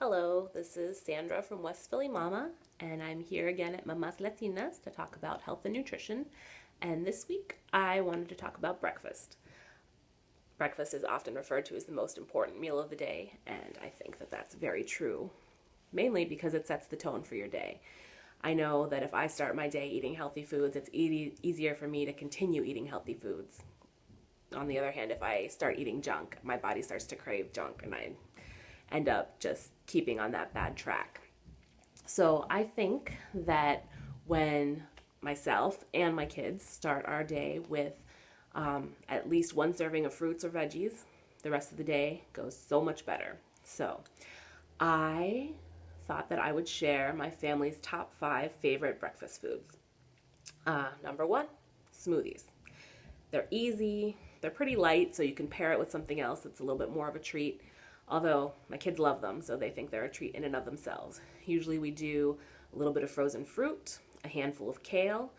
Hello, this is Sandra from West Philly Mama, and I'm here again at Mama's Latinas to talk about health and nutrition. And this week I wanted to talk about breakfast. Breakfast is often referred to as the most important meal of the day, and I think that that's very true, mainly because it sets the tone for your day. I know that if I start my day eating healthy foods, it's easier for me to continue eating healthy foods. On the other hand, if I start eating junk, my body starts to crave junk, and I end up just keeping on that bad track. So I think that when myself and my kids start our day with at least one serving of fruits or veggies, the rest of the day goes so much better. So I thought that I would share my family's top 5 favorite breakfast foods. Number 1, smoothies. They're easy, they're pretty light, so you can pair it with something else that's a little bit more of a treat. Although my kids love them, so they think they're a treat in and of themselves. Usually we do a little bit of frozen fruit, a handful of kale,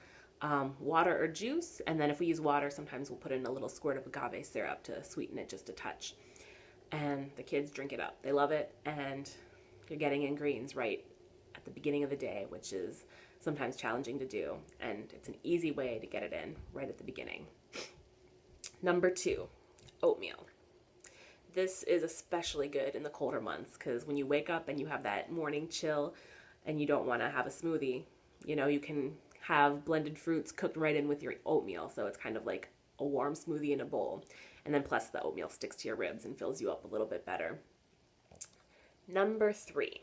water or juice, and then if we use water, sometimes we'll put in a little squirt of agave syrup to sweeten it just a touch. And the kids drink it up. They love it, and you're getting in greens right at the beginning of the day, which is sometimes challenging to do, and it's an easy way to get it in right at the beginning. Number 2, oatmeal. This is especially good in the colder months because when you wake up and you have that morning chill and you don't want to have a smoothie, you can have blended fruits cooked right in with your oatmeal. So it's kind of like a warm smoothie in a bowl. And then plus the oatmeal sticks to your ribs and fills you up a little bit better. Number 3,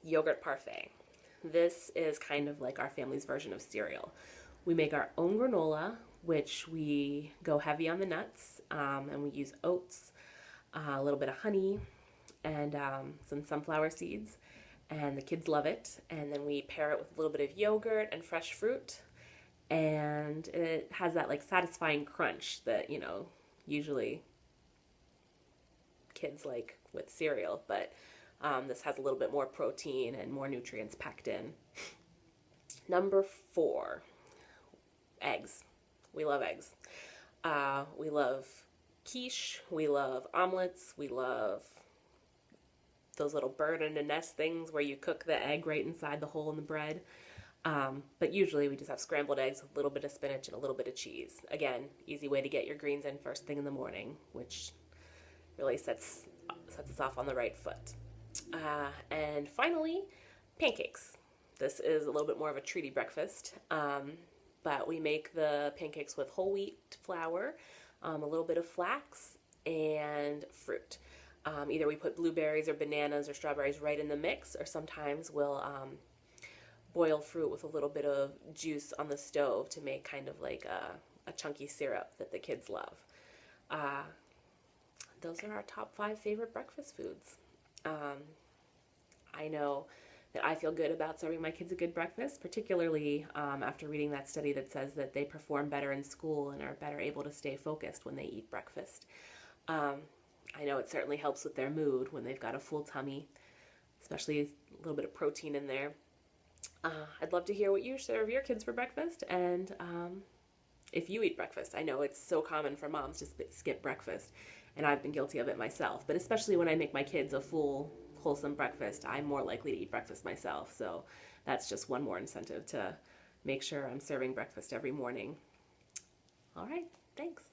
yogurt parfait. This is kind of like our family's version of cereal. We make our own granola, which we go heavy on the nuts, and we use oats, a little bit of honey, and some sunflower seeds, and the kids love it. And then we pair it with a little bit of yogurt and fresh fruit, and it has that like satisfying crunch that usually kids like with cereal, but this has a little bit more protein and more nutrients packed in. Number 4, eggs. We love eggs. We love quiche, we love omelets, we love those little bird in a nest things where you cook the egg right inside the hole in the bread. But usually we just have scrambled eggs with a little bit of spinach and a little bit of cheese. Again, easy way to get your greens in first thing in the morning, which really sets us off on the right foot. And finally, pancakes. This is a little bit more of a treaty breakfast, but we make the pancakes with whole wheat flour, a little bit of flax, and fruit. Either we put blueberries or bananas or strawberries right in the mix, or sometimes we'll boil fruit with a little bit of juice on the stove to make kind of like a chunky syrup that the kids love. Those are our top 5 favorite breakfast foods. I know that I feel good about serving my kids a good breakfast, particularly after reading that study that says that they perform better in school and are better able to stay focused when they eat breakfast. I know it certainly helps with their mood when they've got a full tummy, especially a little bit of protein in there. I'd love to hear what you serve your kids for breakfast, and if you eat breakfast. I know it's so common for moms to skip breakfast, and I've been guilty of it myself, but especially when I make my kids a full wholesome breakfast, I'm more likely to eat breakfast myself. So that's just one more incentive to make sure I'm serving breakfast every morning. All right, thanks.